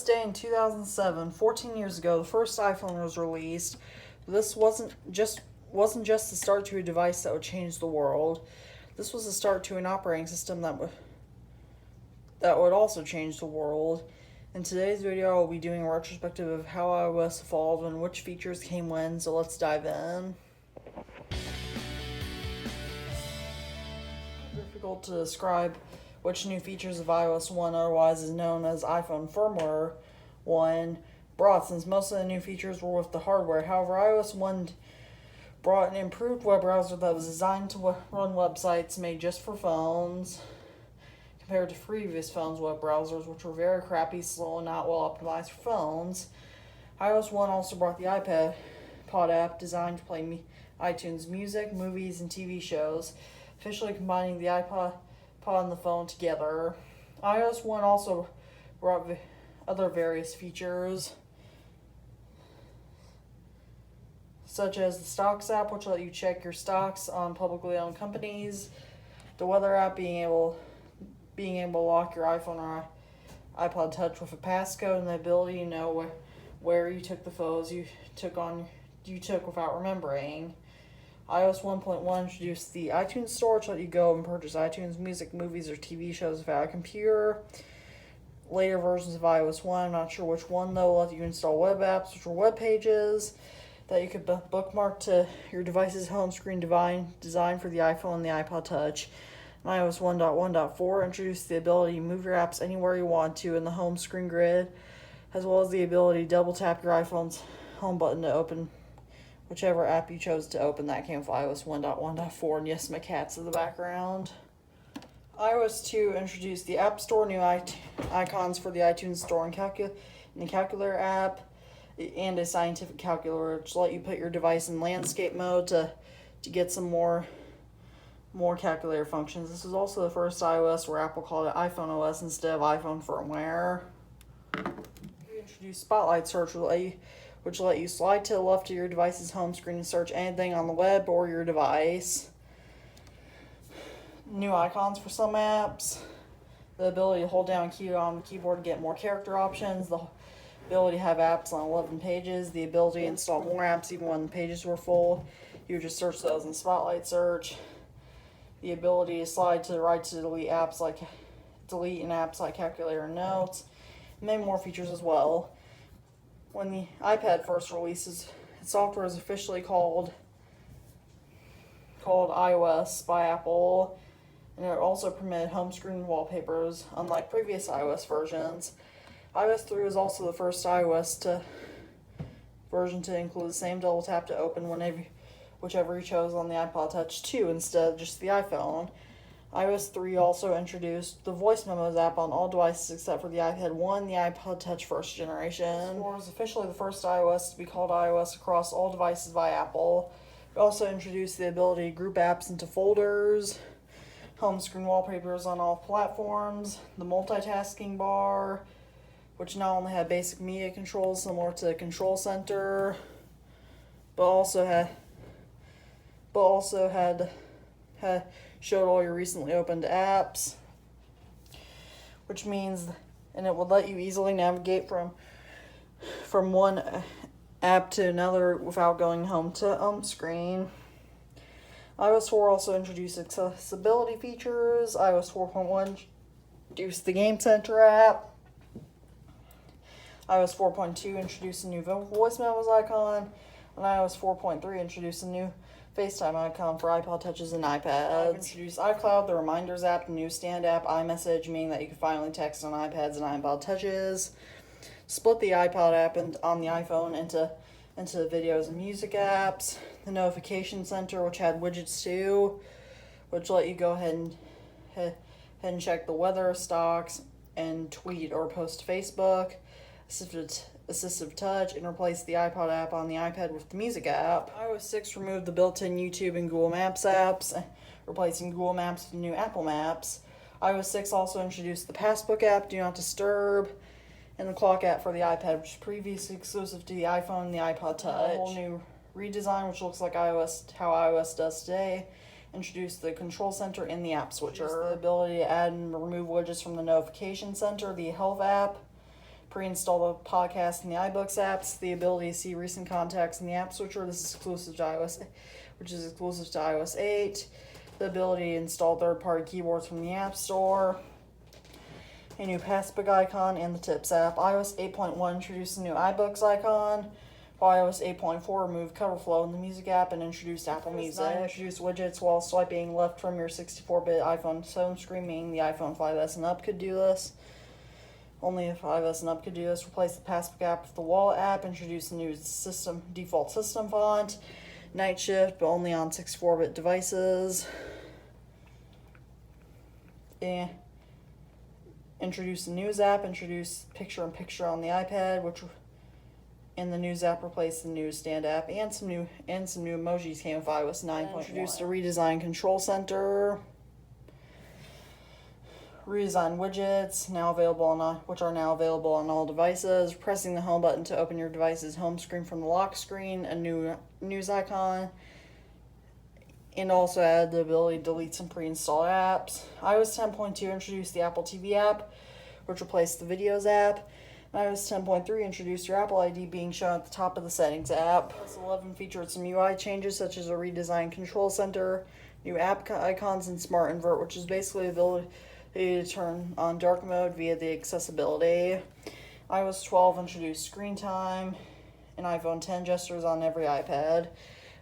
this day in 2007, 14 years ago, the first iPhone was released. This wasn't just the start to a device that would change the world. This was the start to an operating system that would also change the world. In today's video, I'll be doing a retrospective of how iOS evolved and which features came when, so let's dive in. It's difficult to describe which new features of iOS 1, otherwise is known as iPhone firmware 1, brought, since most of the new features were with the hardware. However, iOS 1 brought an improved web browser that was designed to run websites made just for phones, compared to previous phones' web browsers, which were very crappy, slow, and not well optimized for phones. iOS 1 also brought the iPod app designed to play iTunes music, movies, and TV shows, officially combining the iPod and the phone together. iOS 1 also brought other various features, such as the Stocks app, which let you check your stocks on publicly owned companies, the Weather app being able to lock your iPhone or iPod Touch with a passcode, and the ability to know where you took the photos you took without remembering. iOS 1.1 introduced the iTunes Store, which let you go and purchase iTunes music, movies, or TV shows without a computer. Later versions of iOS 1, I'm not sure which one though, let you install web apps, which were web pages that you could bookmark to your device's home screen, designed for the iPhone and the iPod Touch. And iOS 1.1.4 introduced the ability to move your apps anywhere you want to in the home screen grid, as well as the ability to double tap your iPhone's home button to open whichever app you chose to open. That came with iOS 1.1.4, and yes, my cat's in the background. iOS 2 introduced the App Store, new icons for the iTunes Store and the Calculator app, and a scientific calculator, which let you put your device in landscape mode to get some more calculator functions. This was also the first iOS where Apple called it iPhone OS instead of iPhone firmware. We introduced Spotlight Search, which let you slide to the left of your device's home screen and search anything on the web or your device. New icons for some apps, the ability to hold down a key on the keyboard to get more character options, the ability to have apps on 11 pages, the ability to install more apps even when the pages were full. You would just search those in Spotlight Search. The ability to slide to the right to delete in apps like Calculator and Notes, and many more features as well. When the iPad first releases, its software is officially called iOS by Apple, and it also permitted home screen wallpapers, unlike previous iOS versions. iOS 3 was also the first iOS version to include the same double tap to open whichever you chose on the iPod Touch 2 instead of just the iPhone. iOS 3 also introduced the Voice Memos app on all devices except for the iPad 1 and the iPod Touch first generation. It was officially the first iOS to be called iOS across all devices by Apple. It also introduced the ability to group apps into folders, home screen wallpapers on all platforms, the multitasking bar, which not only had basic media controls similar to the Control Center, but also showed all your recently opened apps, and it would let you easily navigate from one app to another without going home to home screen. iOS 4 also introduced accessibility features. iOS 4.1 introduced the Game Center app. iOS 4.2 introduced a new voice memos icon, and iOS 4.3 introduced a new FaceTime icon for iPod Touches and iPads. Introduced iCloud, the Reminders app, the Newsstand app, iMessage, meaning that you can finally text on iPads and iPod Touches. Split the iPod app on the iPhone into videos and music apps. The Notification Center, which had widgets too, which let you go ahead and check the weather, stocks, and tweet or post to Facebook. Assistive Touch, and replaced the iPod app on the iPad with the Music app. iOS 6 removed the built-in YouTube and Google Maps apps, replacing Google Maps with new Apple Maps. iOS 6 also introduced the Passbook app, Do Not Disturb, and the Clock app for the iPad, which was previously exclusive to the iPhone and the iPod Touch. A whole new redesign, which looks like how iOS does today. Introduced the Control Center in the App Switcher. The ability to add and remove widgets from the Notification Center, the Health app, pre-install the podcast in the iBooks apps, the ability to see recent contacts in the app switcher. This is exclusive to iOS, which is exclusive to iOS 8. The ability to install third-party keyboards from the App Store. A new passbook icon and the Tips app. iOS 8.1 introduced a new iBooks icon. While iOS 8.4 removed cover flow in the music app and introduced Apple Music. Introduced widgets while swiping left from your 64-bit iPhone home screen, meaning the iPhone 5S and up could do this. Only if 5S and up could do this. Replace the passbook app with the Wallet app. Introduce a new default system font. Night shift, but only on 64-bit devices. And introduce the news app. Introduce picture-in-picture on the iPad, which in the news app replaced the newsstand app, and some new emojis came with iOS 9.1. Introduced a redesigned control center. Redesigned widgets which are now available on all devices. Pressing the home button to open your device's home screen from the lock screen. A new news icon. And also added the ability to delete some pre-installed apps. iOS 10.2 introduced the Apple TV app, which replaced the Videos app. iOS 10.3 introduced your Apple ID being shown at the top of the Settings app. iOS 11 featured some UI changes such as a redesigned control center, new app icons, and Smart Invert, which is basically the ability to turn on dark mode via the accessibility. iOS 12 introduced screen time and iPhone 10 gestures on every iPad.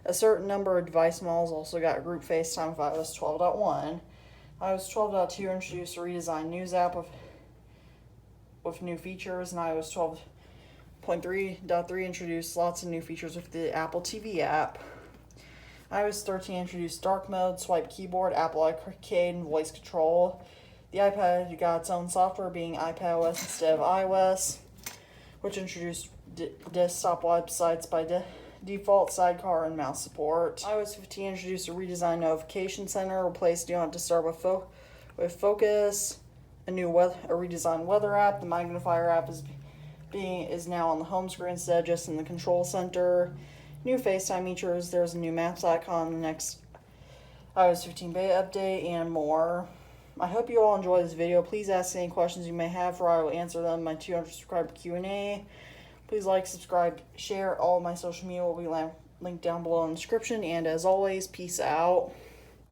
A certain number of device models also got group FaceTime with iOS 12.1. iOS 12.2 introduced a redesigned news app with new features, and iOS 12.3.3 introduced lots of new features with the Apple TV app. iOS 13 introduced dark mode, swipe keyboard, Apple Arcade, and voice control. The iPad got its own software, being iPadOS instead of iOS, which introduced desktop websites by default, sidecar, and mouse support. iOS 15 introduced a redesigned notification center, replaced Do Not Disturb with Focus, a redesigned weather app. The magnifier app is now on the home screen instead of just in the control center. New FaceTime features. There's a new Maps icon in the next iOS 15 beta update, and more. I hope you all enjoy this video. Please ask any questions you may have, for I will answer them in my 200 subscriber Q&A. Please like, subscribe, share. All of my social media will be linked down below in the description. And as always, peace out.